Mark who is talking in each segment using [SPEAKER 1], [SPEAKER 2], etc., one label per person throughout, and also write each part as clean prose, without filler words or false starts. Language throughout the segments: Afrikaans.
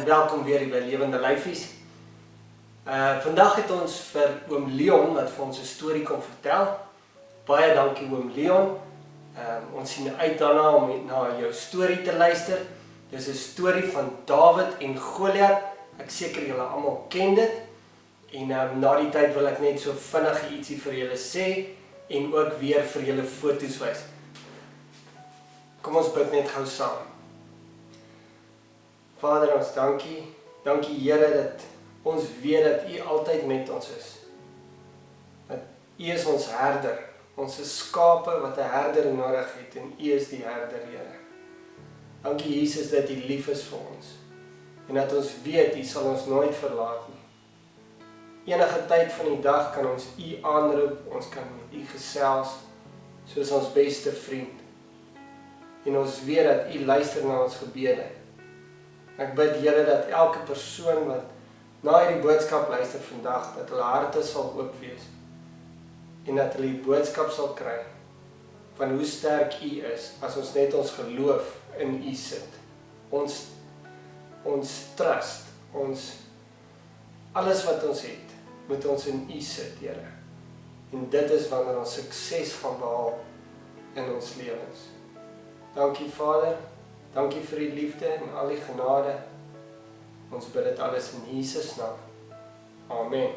[SPEAKER 1] welkom weer by Lewende Lyfies. Vandag het ons vir oom Leon wat vir ons 'n storie kom vertel. Baie dankie oom Leon. Ons sien uit daarna om na jou storie te luister. Dis 'n storie van Dawid en Goliat. Ek seker julle almal ken dit. En na die tyd wil ek net so vinnig ietsie vir julle sê en ook weer vir julle foto's wys. Kom ons bid net gou saam. Vader, ons dankie. Dankie Here dat ons weet dat U altyd met ons is. Dat U is ons herder. Ons is skape wat 'n herder nodig het en U is die herder, Here. Dankie Jesus dat U lief is vir ons. En dat ons weet U sal ons nooit verlaat nie. Enige tyd van die dag kan ons U aanroep, ons kan met U gesels soos ons beste vriend. En ons weet dat U luister na ons gebede. Ek bid Here dat elke persoon wat na hierdie boodskap luister vandag, dat hulle harte sal oop wees en dat hulle die boodskap sal kry van hoe sterk U is as ons net ons geloof in U sit. Ons trust, alles wat ons het, moet ons in U sit, Here. En dit is wanneer ons sukses gaan behaal in ons lewens. Dankie Vader. Dankie vir die liefde en al die genade. Ons bid dit alles in Jesus naam. Amen.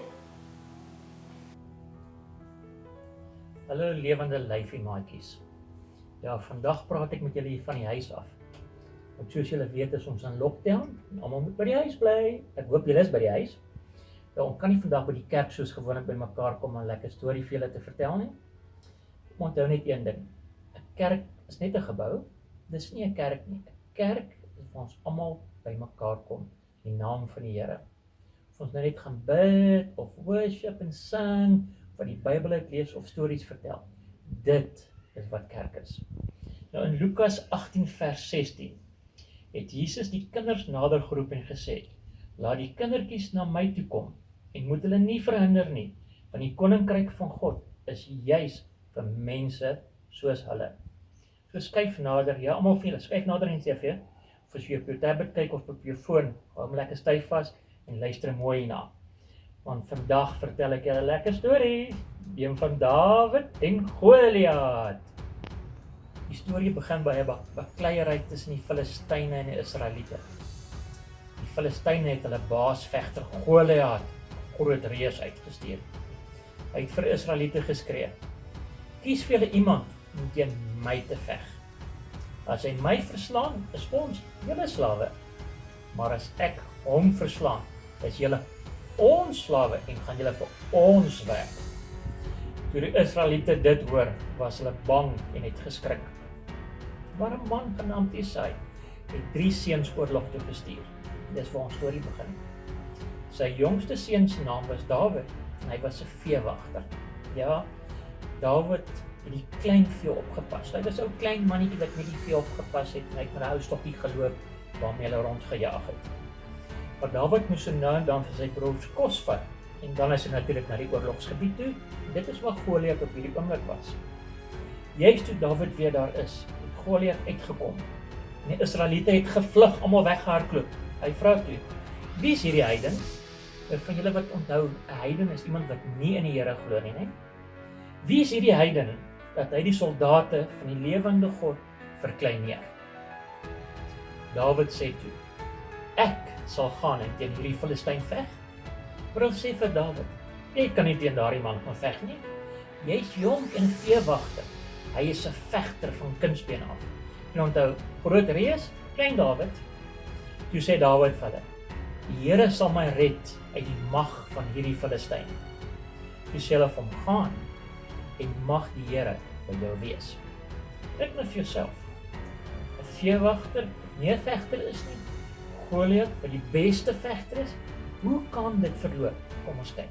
[SPEAKER 2] Hallo lewende lyfie maatjies. Ja, vandag praat ek met julle hier van die huis af. Want soos julle weet is ons in lockdown en almal moet by die huis bly. Ek hoop julle is by die huis. Ja, ons kan nie vandag by die kerk soos gewoonlik by mekaar kom en 'n lekker storie vir julle te vertel nie. Onthou net een ding. 'n Kerk is net 'n gebou. Dis nie 'n kerk nie. 'n Kerk is waar ons almal by mekaar kom in die naam van die Here. Of ons nou net gaan bid of worship en sing, of die Bybel lees of stories vertel. Dit is wat kerk is. Nou in Lukas 18 vers 16 het Jesus die kinders nader geroep en gesê: "Laat die kindertjies na my toe kom en moet hulle nie verhinder nie, want die koninkryk van God is juis vir mense soos hulle." So skuif nader, ja, almal vir julle, skuif nader in die TV, of as jy op jou tablet kyk of op jou foon, hou hom lekker styf vas en luister mooi na. Want vandag vertel ek julle 'n lekker storie, een van Dawid en Goliat. Die storie begin by 'n bakleierery tussen die Filistyne en die Israeliete. Die Filistyne het hulle baasvegter Goliat, groot reus, uitgestuur. Hy het vir Israeliete geskree: "Kies vir julle iemand om teen my te veg. As hy my verslaan, is ons julle slawe. Maar as ek hom verslaan, is julle ons slawe en gaan julle vir ons werk." Toe die Israeliete dit hoor, was hulle bang en het geskrik. Maar 'n man genaamd Isai het 3 seuns oorlog toe gestuur. Dis waar ons storie begin. Sy jongste seun se naam was Dawid en hy was 'n veewagter. Ja, Dawid het die klein vee opgepas. Hy was 'n ou klein mannetjie wat met die vee opgepas het en hy het met 'n ou stokkie geloop waarmee hulle rondgejaag het. Maar Dawid moes nou en dan vir sy broers kos vat en dan is hy natuurlik na die oorlogsgebied toe. Dit is waar Goliat op hierdie oomblik was. Juist toe Dawid weer daar is, het Goliat uitgekom. En die Israeliete het gevlug, almal weggehardloop. Hy vra toe: "Wie is hierdie heiden?" Van julle wat onthou, 'n heiden is iemand wat nie in die Here glo nie, né? Wie is hierdie heiden dat hy die soldate van die lewende God verkleineer? Dawid sê toe: "Ek sal gaan en teen hierdie Filistyn veg." Maar hulle sê vir Dawid: "Jy kan nie teen daardie man gaan veg nie. Jy's jonk en veewagter. Hy is 'n vegter van kindsbeen af." En onthou, groot reus, klein Dawid. Toe sê Dawid vir hulle: "Die Here sal my red uit die mag van hierdie Filistyn." Toe sê hulle vir hom: "Gaan en mag die Here by jou wees." Dink net vir jouself. 'n Veewagter wat nie 'n vegter is nie. Goliat wat die beste vegter is. Hoe kan dit verloop? Kom ons kyk.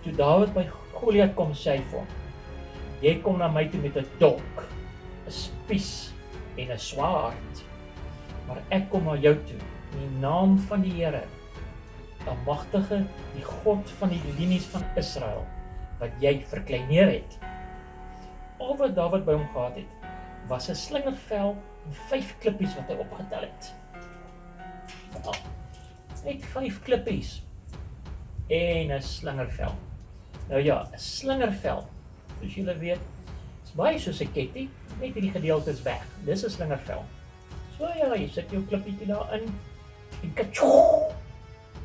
[SPEAKER 2] Toe Dawid by Goliat kom, sê hy vir hom: "Jy kom na my toe met 'n dolk, 'n spies en 'n swaard. Maar ek kom na jou toe in die naam van die Here, die Almagtige, die God van die linies van Israel, wat jy verkleineer het." Al wat Dawid by hom gehad het, was 'n slingervel en 5 klippies wat hy opgetel het. net 5 klippies en 'n slingervel. Nou ja, 'n slingervel, soos julle weet, is baie soos 'n ketting, net hierdie gedeelte is weg. Dis 'n slingervel. So ja, jy sit jou klippietjie daarin en katjoo,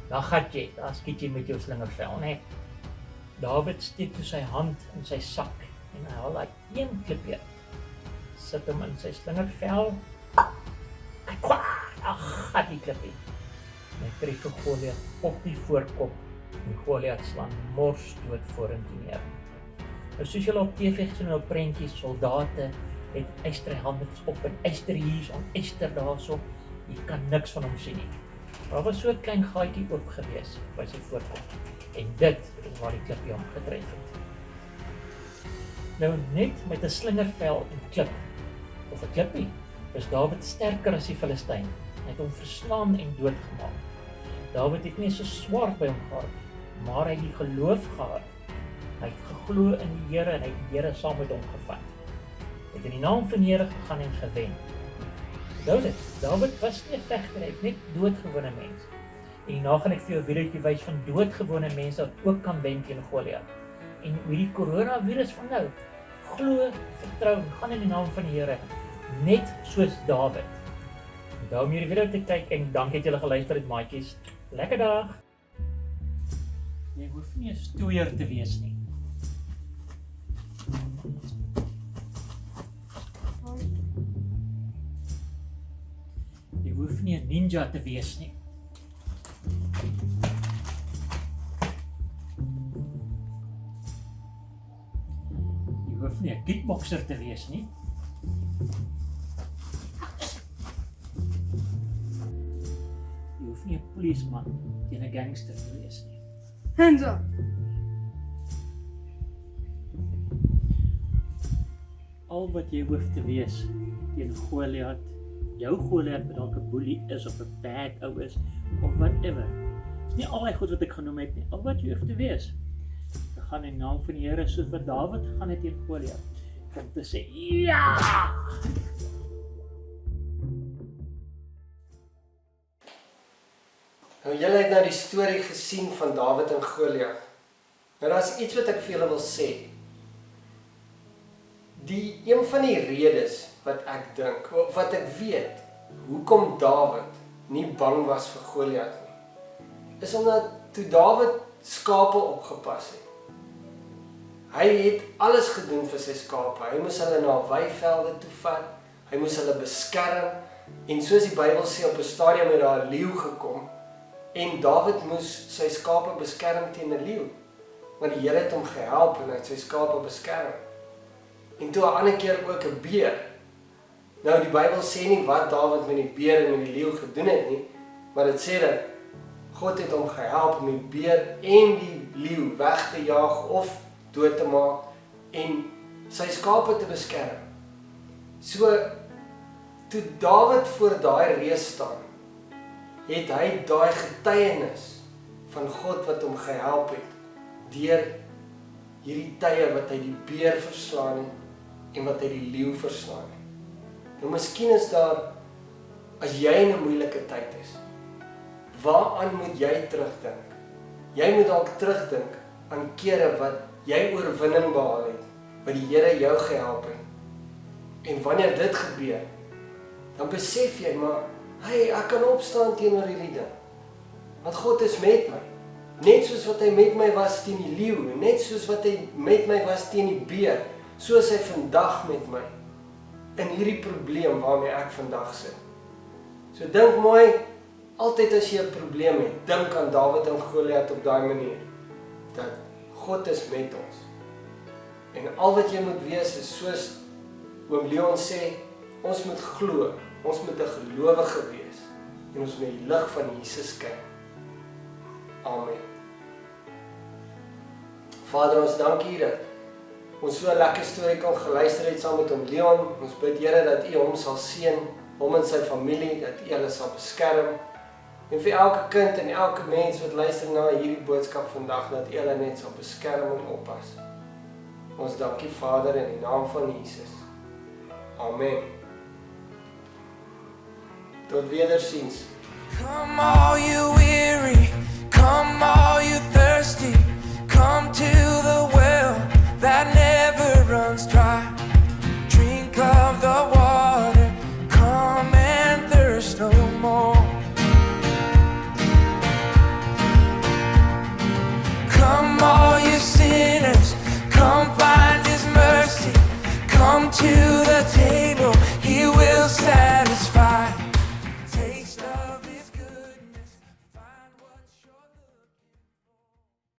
[SPEAKER 2] dan gat jy, daar skiet jy met jou slingervel, né? Dawid steek toe sy hand in sy sak en hy haal daai een klippie, sit hom in sy slingervel, gat die klippie. En hy tref vir Goliat op die voorkop en Goliat slaan mors dood vorentoe neer. Nou soos julle op TV gesien op prentjies, soldate het eysterhelmets op en eyster hier en eyster daarso. Jy kan niks van hom sien nie. Daar was so 'n klein gaatjie oop gewees by sy voorkop. En dit is waar die klippie hom getref het. Nou net met 'n slingervel en klip, of 'n klippie, is Dawid sterker as die Filistyn. Hy het hom verslaan en doodgemaak. Dawid het nie so swaard by hom gehad, maar hy het die geloof gehad. Hy het geglo in die Here en hy het die Here saam met hom gevat. Hy het in die naam van die Here gegaan en gewen. Dawid was nie 'n vegter, hy het net doodgewone mense. En hierna gaan ek vir jou 'n videoetjie wys van doodgewone mense wat ook kan wen teen Goliat. En hoe die coronavirus van nou, glo, vertrou en gaan in die naam van die Here, net soos Dawid. Onthou om hierdie video te kyk en dankie dat julle geluister het, maatjies. Lekker dag! Jy hoef nie 'n stoeier te wees nie. Jy hoef nie 'n ninja te wees nie. Jy hoef nie 'n kickboxer te wees nie. Jy hoef nie 'n polisieman teen 'n gangster te wees nie.
[SPEAKER 3] Hands up!
[SPEAKER 2] Al wat jy hoef te wees teen Goliat, jou Goliat wat dalk 'n boelie is of 'n bad ou is of whatever. Dis nie al die goed wat ek genoem het nie. Al wat jy hoef te wees, te gaan in die naam van die Here soos wat Dawid gegaan het teen Goliat. Om te sê, ja!
[SPEAKER 1] Nou julle het nou die storie gesien van Dawid en Goliat. Nou daar's iets wat ek vir julle wil sê. Een van die redes wat ek dink, of wat ek weet, hoekom Dawid nie bang was vir Goliat nie, is omdat toe Dawid skape opgepas het. Hy het alles gedoen vir sy skape. Hy moes hulle na weivelde toe vat, hy moes hulle beskerm, en soos die Bybel sê, op 'n stadium het daar 'n leeu gekom, en Dawid moes sy skape beskerm teen 'n leeu, want die Here het hom gehelp en hy het sy skape beskerm. En toe 'n ander keer ook 'n beer. Nou die Bybel sê nie wat Dawid met die beer en met die leeu gedoen het nie, maar dit sê dat God het hom gehelp om die beer en die leeu weg te jaag of dood te maak en sy skape te beskerm. So toe Dawid voor daai reus staan, het hy daai getuienis van God wat hom gehelp het deur hierdie tye wat hy die beer verslaan het en wat hy die leeu verslaan het. Nou miskien is daar, as jy in 'n moeilike tyd is, waaraan moet jy terugdink? Jy moet dalk terugdink aan kere wat jy oorwinning behaal het, wat die Here jou gehelp het. En wanneer dit gebeur, dan besef jy maar, hey, ek kan opstaan teenoor hierdie ding. Want God is met my. Net soos wat hy met my was teen die leeu, net soos wat hy met my was teen die beer, so is hy vandag met my in hierdie probleem waarmee ek vandag sit. So dink mooi, altyd as jy 'n probleem het, dink aan Dawid en Goliat op daai manier, dat God is met ons. En al wat jy moet wees is soos oom Leon sê, ons moet glo, ons moet 'n gelowige wees en ons moet die lig van Jesus kyk. Amen. Vader, ons dank U dat ons so 'n lekker storie kan geluister het saam met oom Leon. Ons bid Here dat U hom sal seën, hom en sy familie, dat U hulle sal beskerm. En vir elke kind en elke mens wat luister na hierdie boodskap vandag, dat U hulle net sal beskerm en oppas. Ons dank U Vader in die naam van Jesus. Amen. Tot wederziens.
[SPEAKER 4] Come on.